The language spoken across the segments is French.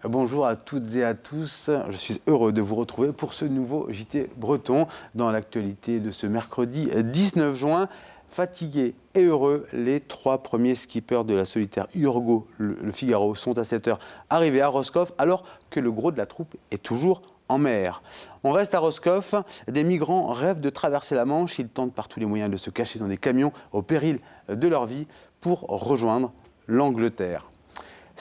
Bonjour à toutes et à tous, je suis heureux de vous retrouver pour ce nouveau JT Breton. Dans l'actualité de ce mercredi 19 juin, fatigués et heureux, les 3 premiers skippers de la solitaire Urgo, le Figaro, sont à 7 heures arrivés à Roscoff alors que le gros de la troupe est toujours en mer. On reste à Roscoff, des migrants rêvent de traverser la Manche, ils tentent par tous les moyens de se cacher dans des camions au péril de leur vie pour rejoindre l'Angleterre.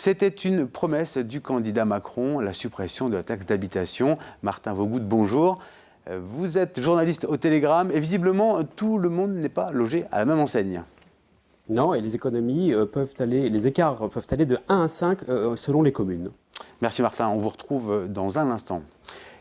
C'était une promesse du candidat Macron, la suppression de la taxe d'habitation. Martin Vaugout, bonjour. Vous êtes journaliste au Télégramme et visiblement tout le monde n'est pas logé à la même enseigne. Non, et les économies les écarts peuvent aller de 1 à 5 selon les communes. Merci Martin, on vous retrouve dans un instant.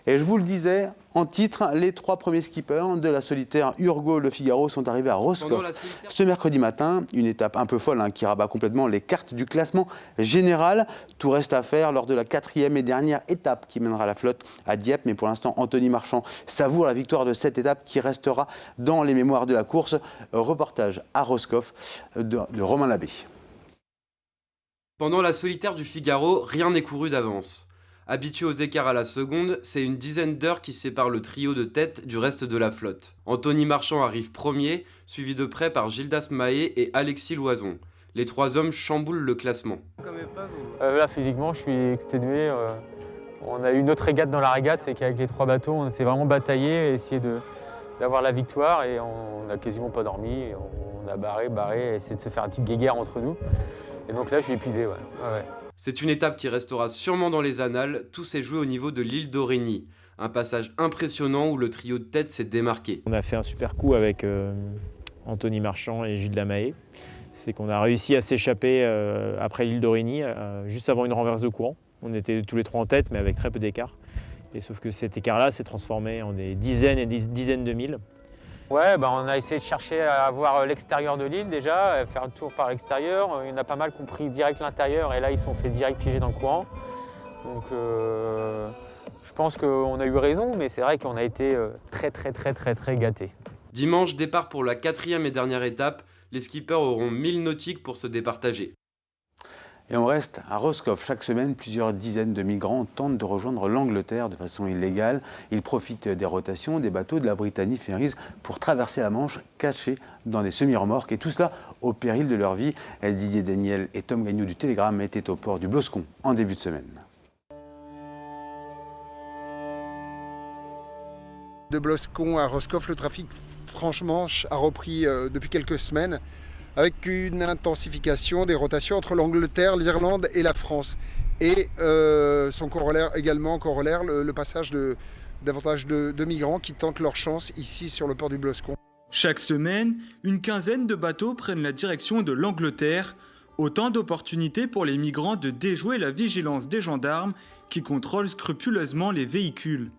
Et je vous le disais, en titre, les 3 premiers skippers de la solitaire Urgo Le Figaro sont arrivés à Roscoff ce mercredi matin. Une étape un peu folle qui rabat complètement les cartes du classement général. Tout reste à faire lors de la 4e et dernière étape qui mènera la flotte à Dieppe. Mais pour l'instant, Anthony Marchand savoure la victoire de cette étape qui restera dans les mémoires de la course. Reportage à Roscoff de Romain Labbé. Pendant la solitaire du Figaro, rien n'est couru d'avance. Habitué aux écarts à la seconde, c'est une dizaine d'heures qui séparent le trio de tête du reste de la flotte. Anthony Marchand arrive premier, suivi de près par Gildas Mahé et Alexis Loison. Les 3 hommes chamboulent le classement. Là, physiquement, je suis exténué. On a eu une autre régate dans la régate, c'est qu'avec les 3 bateaux, on s'est vraiment bataillé, essayé d'avoir la victoire et on n'a quasiment pas dormi. On a barré, essayé de se faire une petite guéguerre entre nous. Et donc là, je suis épuisé, ouais. C'est une étape qui restera sûrement dans les annales, tout s'est joué au niveau de l'île d'Aurigny. Un passage impressionnant où le trio de tête s'est démarqué. On a fait un super coup avec Anthony Marchand et Gilles Mahé. C'est qu'on a réussi à s'échapper après l'île d'Aurigny, juste avant une renverse de courant. On était tous les 3 en tête, mais avec très peu d'écart. Et sauf que cet écart-là s'est transformé en des dizaines et des dizaines de milles. Ouais, on a essayé de chercher à voir l'extérieur de l'île déjà, faire le tour par l'extérieur. Il y en a pas mal qui ont pris direct l'intérieur et là ils se sont fait direct piéger dans le courant. Donc je pense qu'on a eu raison, mais c'est vrai qu'on a été très gâtés. Dimanche, départ pour la 4e et dernière étape. Les skippers auront 1000 nautiques pour se départager. Et on reste à Roscoff. Chaque semaine, plusieurs dizaines de migrants tentent de rejoindre l'Angleterre de façon illégale. Ils profitent des rotations des bateaux de la Brittany Ferries pour traverser la Manche cachés dans des semi-remorques. Et tout cela au péril de leur vie. Didier Daniel et Tom Gagnou du Télégramme étaient au port du Bloscon en début de semaine. De Bloscon à Roscoff, le trafic transmanche a repris depuis quelques semaines, avec une intensification des rotations entre l'Angleterre, l'Irlande et la France. Et son corollaire, le passage davantage de migrants qui tentent leur chance ici sur le port du Bloscon. Chaque semaine, une quinzaine de bateaux prennent la direction de l'Angleterre. Autant d'opportunités pour les migrants de déjouer la vigilance des gendarmes qui contrôlent scrupuleusement les véhicules.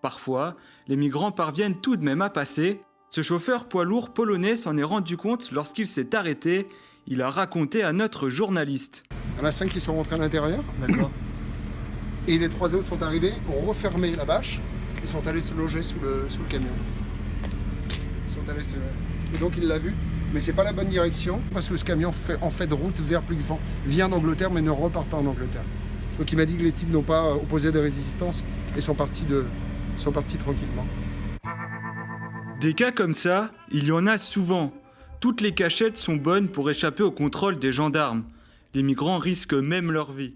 Parfois, les migrants parviennent tout de même à passer. Ce chauffeur poids lourd polonais s'en est rendu compte lorsqu'il s'est arrêté. Il a raconté à notre journaliste. Il y en a 5 qui sont rentrés à l'intérieur. D'accord. Et les 3 autres sont arrivés, ont refermé la bâche et sont allés se loger sous le camion. Et donc il l'a vu, mais c'est pas la bonne direction parce que ce camion fait en fait de route vers Plugfan, vient d'Angleterre mais ne repart pas en Angleterre. Donc il m'a dit que les types n'ont pas opposé de résistance et sont partis tranquillement. Des cas comme ça, il y en a souvent. Toutes les cachettes sont bonnes pour échapper au contrôle des gendarmes. Les migrants risquent même leur vie.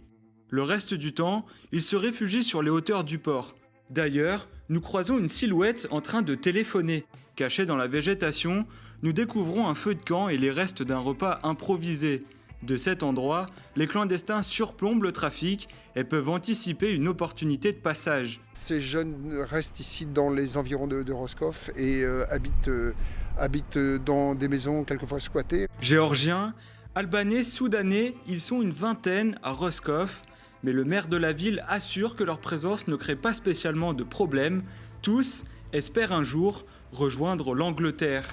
Le reste du temps, ils se réfugient sur les hauteurs du port. D'ailleurs, nous croisons une silhouette en train de téléphoner. Cachée dans la végétation, nous découvrons un feu de camp et les restes d'un repas improvisé. De cet endroit, les clandestins surplombent le trafic et peuvent anticiper une opportunité de passage. Ces jeunes restent ici dans les environs de Roscoff et habitent dans des maisons quelquefois squattées. Géorgiens, Albanais, Soudanais, ils sont une vingtaine à Roscoff. Mais le maire de la ville assure que leur présence ne crée pas spécialement de problème. Tous espèrent un jour rejoindre l'Angleterre.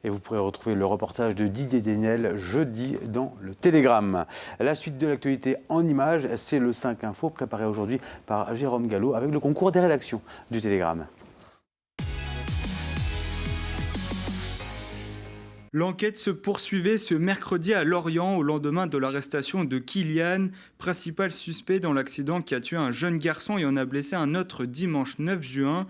Et vous pourrez retrouver le reportage de Didier Daniel jeudi dans le Télégramme. La suite de l'actualité en images, c'est le 5 Info préparé aujourd'hui par Jérôme Gallo avec le concours des rédactions du Télégramme. L'enquête se poursuivait ce mercredi à Lorient au lendemain de l'arrestation de Kylian, principal suspect dans l'accident qui a tué un jeune garçon et en a blessé un autre dimanche 9 juin.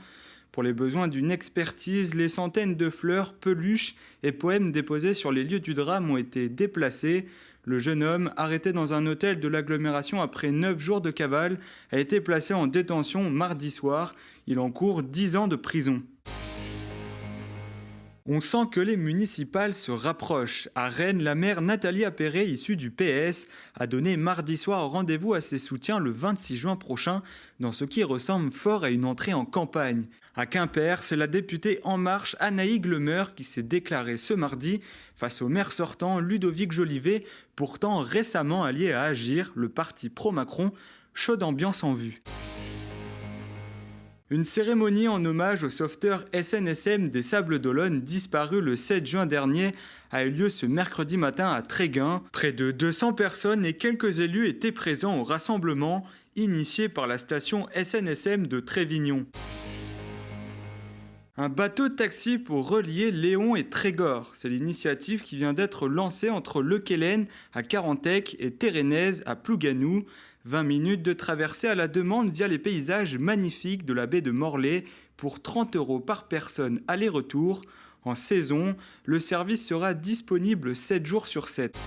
Pour les besoins d'une expertise, les centaines de fleurs, peluches et poèmes déposés sur les lieux du drame ont été déplacés. Le jeune homme, arrêté dans un hôtel de l'agglomération après 9 jours de cavale, a été placé en détention mardi soir. Il encourt 10 ans de prison. On sent que les municipales se rapprochent. À Rennes, la maire Nathalie Appéré, issue du PS, a donné mardi soir rendez-vous à ses soutiens le 26 juin prochain, dans ce qui ressemble fort à une entrée en campagne. À Quimper, c'est la députée En Marche Anaïg Lemeur qui s'est déclarée ce mardi face au maire sortant Ludovic Jolivet, pourtant récemment allié à Agir, le parti pro-Macron. Chaude ambiance en vue. Une cérémonie en hommage au sauveteur SNSM des Sables d'Olonne disparu le 7 juin dernier a eu lieu ce mercredi matin à Tréguin. Près de 200 personnes et quelques élus étaient présents au rassemblement initié par la station SNSM de Trévignon. Un bateau taxi pour relier Léon et Trégor. C'est l'initiative qui vient d'être lancée entre Le Quelen à Carantec et Térénèse à Plouganou. 20 minutes de traversée à la demande via les paysages magnifiques de la baie de Morlaix pour 30 € par personne aller-retour. En saison, le service sera disponible 7 jours sur 7.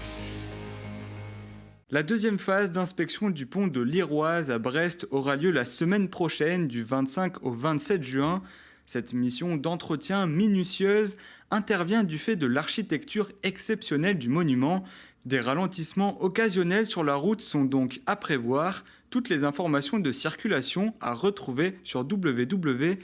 La deuxième phase d'inspection du pont de l'Iroise à Brest aura lieu la semaine prochaine du 25 au 27 juin. Cette mission d'entretien minutieuse intervient du fait de l'architecture exceptionnelle du monument. Des ralentissements occasionnels sur la route sont donc à prévoir. Toutes les informations de circulation à retrouver sur www.diro.fr.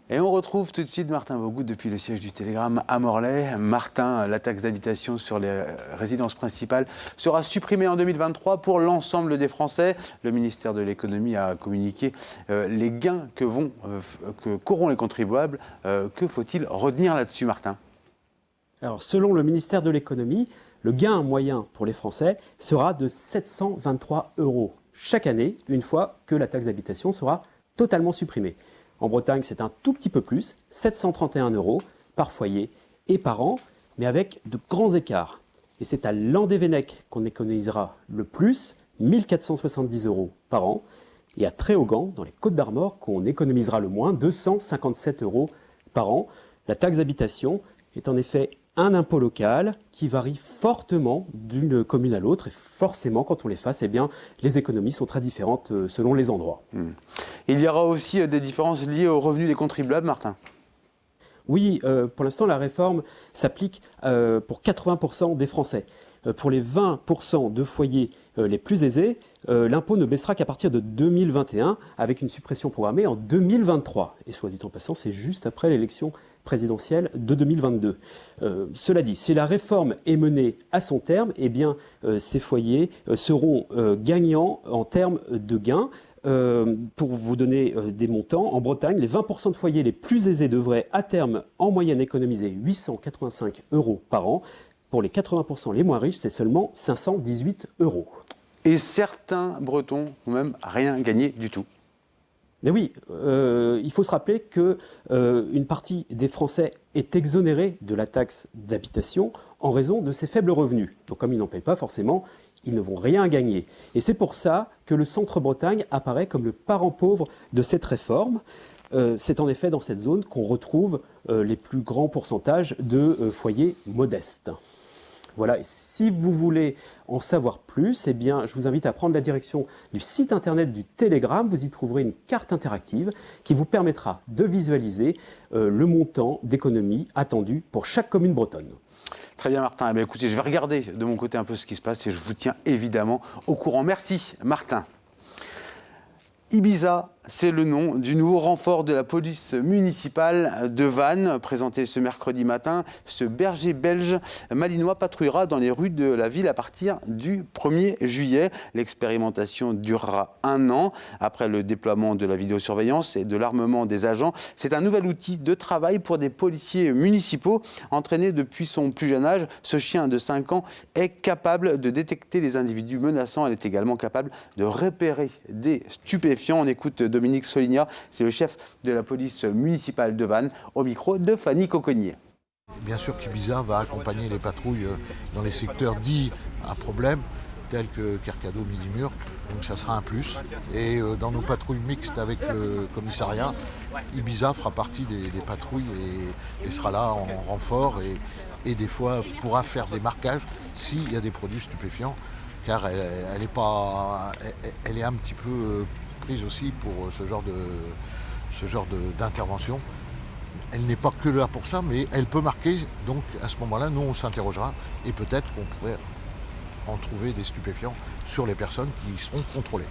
Et on retrouve tout de suite Martin Vaugout depuis le siège du Télégramme à Morlaix. Martin, la taxe d'habitation sur les résidences principales sera supprimée en 2023 pour l'ensemble des Français. Le ministère de l'Économie a communiqué les gains qu'auront les contribuables. Que faut-il retenir là-dessus, Martin ? Alors, selon le ministère de l'Économie, le gain moyen pour les Français sera de 723 € chaque année, une fois que la taxe d'habitation sera totalement supprimée. En Bretagne, c'est un tout petit peu plus, 731 € par foyer et par an, mais avec de grands écarts. Et c'est à Landévennec qu'on économisera le plus, 1470 € par an, et à Tréaugan, dans les Côtes-d'Armor, qu'on économisera le moins, 257 € par an. La taxe d'habitation est en effet un impôt local qui varie fortement d'une commune à l'autre. Et forcément, quand on les fasse, eh bien, les économies sont très différentes selon les endroits. Il y aura aussi des différences liées aux revenus des contribuables, Martin ? Oui, pour l'instant, la réforme s'applique pour 80% des Français. Pour les 20% de foyers les plus aisés, l'impôt ne baissera qu'à partir de 2021, avec une suppression programmée en 2023. Et soit dit en passant, c'est juste après l'élection présidentielle de 2022. Cela dit, si la réforme est menée à son terme, eh bien, ces foyers seront gagnants en termes de gains. Pour vous donner des montants, en Bretagne, les 20% de foyers les plus aisés devraient à terme en moyenne économiser 885 € par an. Pour les 80% les moins riches, c'est seulement 518 €. Et certains Bretons n'ont même rien gagné du tout. Mais oui, il faut se rappeler qu'une partie des Français est exonérée de la taxe d'habitation en raison de ses faibles revenus. Donc comme ils n'en payent pas forcément, ils ne vont rien gagner. Et c'est pour ça que le Centre-Bretagne apparaît comme le parent pauvre de cette réforme. C'est en effet dans cette zone qu'on retrouve les plus grands pourcentages de foyers modestes. Voilà, et si vous voulez en savoir plus, eh bien, je vous invite à prendre la direction du site internet du Télégramme. Vous y trouverez une carte interactive qui vous permettra de visualiser le montant d'économie attendu pour chaque commune bretonne. Très bien, Martin. Eh bien, écoutez, je vais regarder de mon côté un peu ce qui se passe et je vous tiens évidemment au courant. Merci, Martin. Ibiza, c'est le nom du nouveau renfort de la police municipale de Vannes. Présenté ce mercredi matin, ce berger belge malinois patrouillera dans les rues de la ville à partir du 1er juillet. L'expérimentation durera 1 an. Après le déploiement de la vidéosurveillance et de l'armement des agents, c'est un nouvel outil de travail pour des policiers municipaux. Entraîné depuis son plus jeune âge, ce chien de 5 ans est capable de détecter les individus menaçants. Elle est également capable de repérer des stupéfiants. On écoute Dominique Solignat, c'est le chef de la police municipale de Vannes, au micro de Fanny Coconnier. Bien sûr qu'Ibiza va accompagner les patrouilles dans les secteurs dits à problème, tels que Kercado, Midi-Mur, donc ça sera un plus. Et dans nos patrouilles mixtes avec le commissariat, Ibiza fera partie des patrouilles et sera là en renfort et des fois pourra faire des marquages s'il y a des produits stupéfiants, car elle est un petit peu prise aussi pour ce genre d'intervention. Elle n'est pas que là pour ça, mais elle peut marquer, donc à ce moment-là, nous on s'interrogera et peut-être qu'on pourrait en trouver des stupéfiants sur les personnes qui seront contrôlées.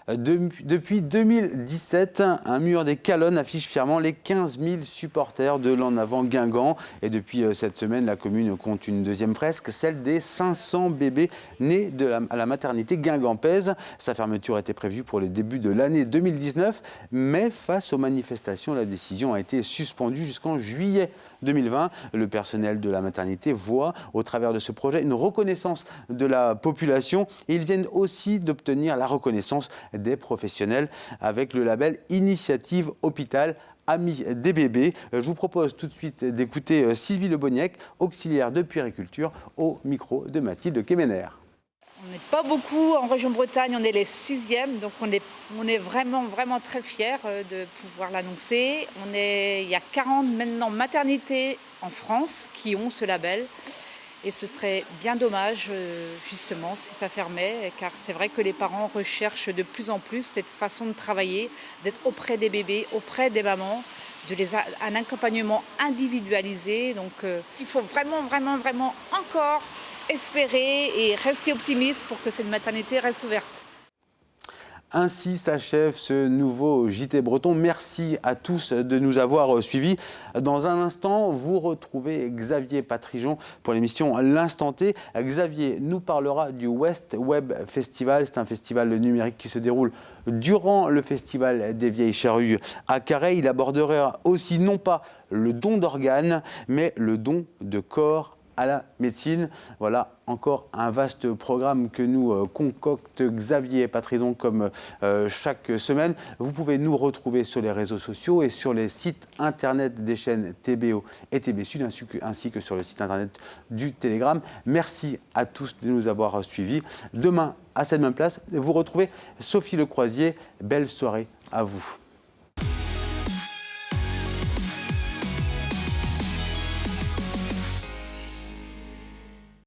Depuis 2017, un mur des Calonnes affiche fièrement les 15 000 supporters de l'En Avant Guingamp. Et depuis cette semaine, la commune compte une deuxième fresque, celle des 500 bébés nés à la maternité guingampaise. Sa fermeture était prévue pour les débuts de l'année 2019, mais face aux manifestations, la décision a été suspendue jusqu'en juillet 2020. Le personnel de la maternité voit au travers de ce projet une reconnaissance de la population et ils viennent aussi d'obtenir la reconnaissance des professionnels avec le label Initiative Hôpital Amis des bébés. Je vous propose tout de suite d'écouter Sylvie Leboniec, auxiliaire de puériculture, au micro de Mathilde Kemener. On n'est pas beaucoup en région Bretagne, on est les 6e, donc on est vraiment très fiers de pouvoir l'annoncer. Il y a 40 maintenant maternités en France qui ont ce label et ce serait bien dommage justement si ça fermait, car c'est vrai que les parents recherchent de plus en plus cette façon de travailler, d'être auprès des bébés, auprès des mamans, un accompagnement individualisé. Donc il faut vraiment encore espérer et rester optimiste pour que cette maternité reste ouverte. Ainsi s'achève ce nouveau JT Breton. Merci à tous de nous avoir suivis. Dans un instant, vous retrouvez Xavier Patrijon pour l'émission L'Instant T. Xavier nous parlera du West Web Festival. C'est un festival numérique qui se déroule durant le Festival des Vieilles Charrues à Carhaix. Il abordera aussi non pas le don d'organes, mais le don de corps à la médecine. Voilà encore un vaste programme que nous concocte Xavier Patrijon comme chaque semaine. Vous pouvez nous retrouver sur les réseaux sociaux et sur les sites internet des chaînes TBO et TB Sud ainsi que sur le site internet du Télégramme. Merci à tous de nous avoir suivis. Demain, à cette même place, vous retrouvez Sophie Lecroisier. Belle soirée à vous.